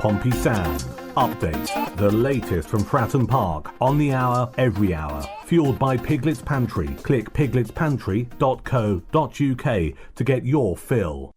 Pompey Sound. Updates, the latest from Fratton Park, on the hour, every hour. Fueled by Piglet's Pantry. Click pigletspantry.co.uk to get your fill.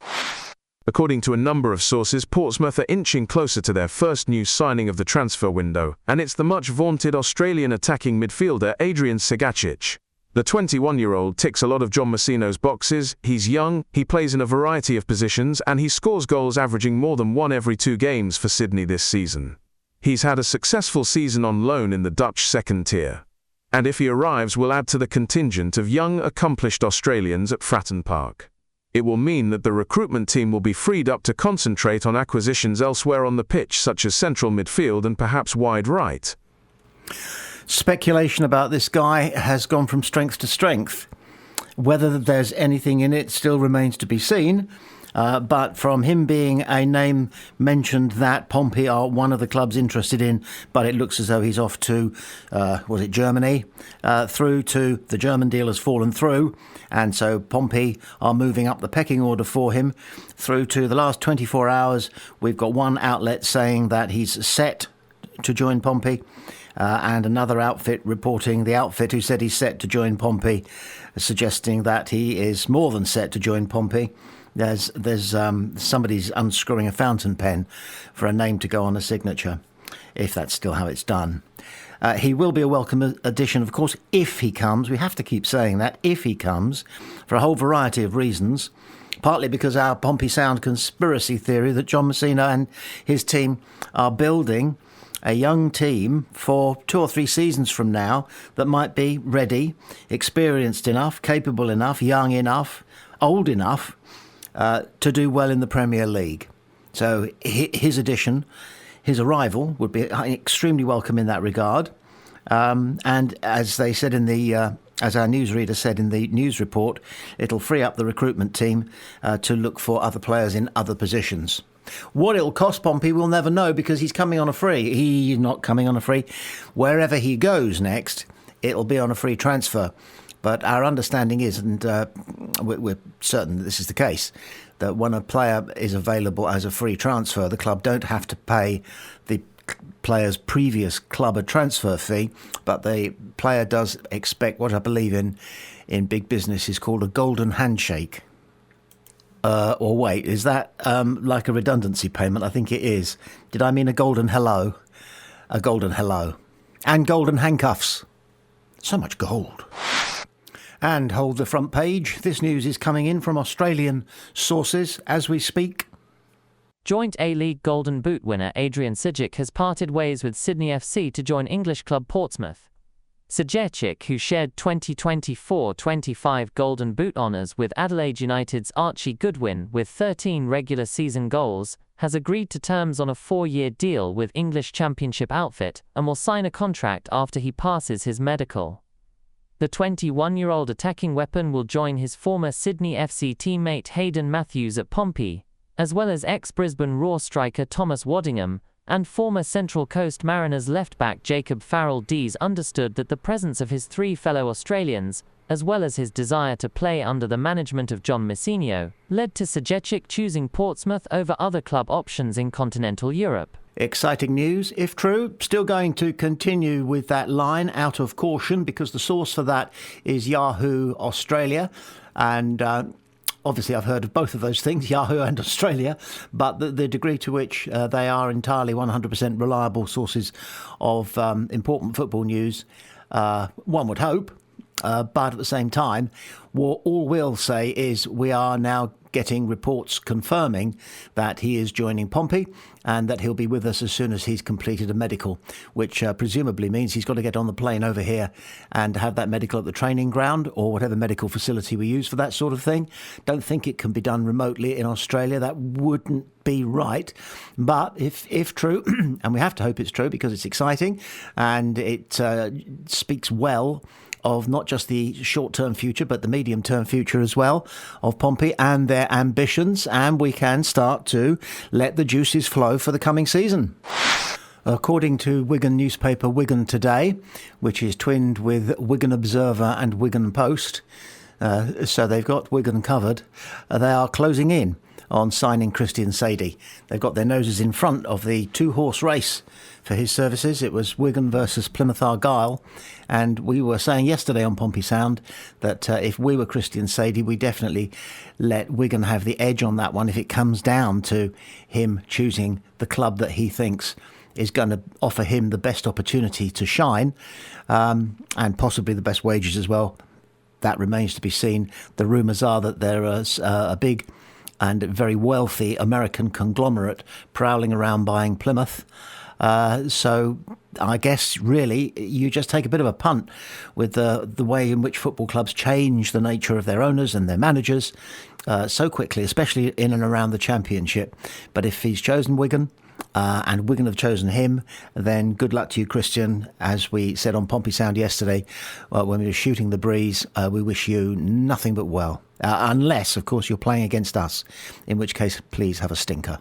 According to a number of sources, Portsmouth are inching closer to their first new signing of the transfer window, and it's the much-vaunted Australian attacking midfielder Adrian Segecic. The 21-year-old ticks a lot of John Messino's boxes. He's young, he plays in a variety of positions, and he scores goals averaging more than 1 every 2 games for Sydney this season. He's had a successful season on loan in the Dutch second tier. And if he arrives, will add to the contingent of young, accomplished Australians at Fratton Park. It will mean that the recruitment team will be freed up to concentrate on acquisitions elsewhere on the pitch, such as central midfield and perhaps wide right. Speculation about this guy has gone from strength to strength. Whether there's anything in it still remains to be seen. But from him being a name mentioned that Pompey are one of the clubs interested in, but it looks as though he's off to, Germany, through to the German deal has fallen through. And so Pompey are moving up the pecking order for him. Through to the last 24 hours, we've got one outlet saying that he's set to join Pompey. And another outfit reporting, the outfit who said he's set to join Pompey, suggesting that he is more than set to join Pompey. There's somebody's unscrewing a fountain pen for a name to go on a signature, if that's still how it's done. He will be a welcome addition, of course, if he comes. We have to keep saying that, if he comes, for a whole variety of reasons. Partly because our Pompey Sound conspiracy theory that John Messino and his team are building a young team for 2 or 3 seasons from now that might be ready, experienced enough, capable enough, young enough, old enough to do well in the Premier League. So his addition, his arrival would be extremely welcome in that regard. And as they said in the, as our newsreader said in the news report, it'll free up the recruitment team to look for other players in other positions. What it'll cost Pompey, we'll never know because he's coming on a free. He's not coming on a free. Wherever he goes next, it'll be on a free transfer. But our understanding is, and we're certain that this is the case, that when a player is available as a free transfer, the club don't have to pay the player's previous club a transfer fee, but the player does expect what I believe in big business is called a golden handshake. Or wait, is that like a redundancy payment? I think it is. Did I mean a golden hello? A golden hello. And golden handcuffs. So much gold. And hold the front page. This news is coming in from Australian sources as we speak. Joint A-League Golden Boot winner Adrian Segecic has parted ways with Sydney FC to join English club Portsmouth. Segecic, who shared 2024-25 Golden Boot honours with Adelaide United's Archie Goodwin with 13 regular season goals, has agreed to terms on a 4-year deal with English Championship outfit and will sign a contract after he passes his medical. The 21-year-old attacking weapon will join his former Sydney FC teammate Hayden Matthews at Pompey, as well as ex-Brisbane Roar striker Thomas Waddingham, and former Central Coast Mariners left-back Jacob Farrell. Dees understood that the presence of his 3 fellow Australians, as well as his desire to play under the management of John Messino, led to Segecic choosing Portsmouth over other club options in continental Europe. Exciting news, if true. Still going to continue with that line out of caution because the source for that is Yahoo Australia. And obviously, I've heard of both of those things, Yahoo and Australia, but the degree to which they are entirely 100% reliable sources of important football news, one would hope. But at the same time, all we'll say is we are now getting reports confirming that he is joining Pompey and that he'll be with us as soon as he's completed a medical, which presumably means he's got to get on the plane over here and have that medical at the training ground or whatever medical facility we use for that sort of thing. Don't think it can be done remotely in Australia. That wouldn't be right. But if true, and we have to hope it's true because it's exciting and it speaks well of not just the short-term future, but the medium-term future as well of Pompey and their ambitions, and we can start to let the juices flow for the coming season. According to Wigan newspaper Wigan Today, which is twinned with Wigan Observer and Wigan Post, so they've got Wigan covered, they are closing in on signing Christian Sadie. They've got their noses in front of the two-horse race for his services. It was Wigan versus Plymouth Argyle, and we were saying yesterday on Pompey Sound that if we were Christian Sadie, we definitely let Wigan have the edge on that one if it comes down to him choosing the club that he thinks is going to offer him the best opportunity to shine, and possibly the best wages as well. That remains to be seen. The rumours are that there is a big and very wealthy American conglomerate prowling around buying Plymouth. So I guess really you just take a bit of a punt with the way in which football clubs change the nature of their owners and their managers so quickly, especially in and around the Championship. But if he's chosen Wigan, and Wigan have chosen him, then good luck to you, Christian. As we said on Pompey Sound yesterday, when we were shooting the breeze, we wish you nothing but well. Unless, of course, you're playing against us, in which case, please have a stinker.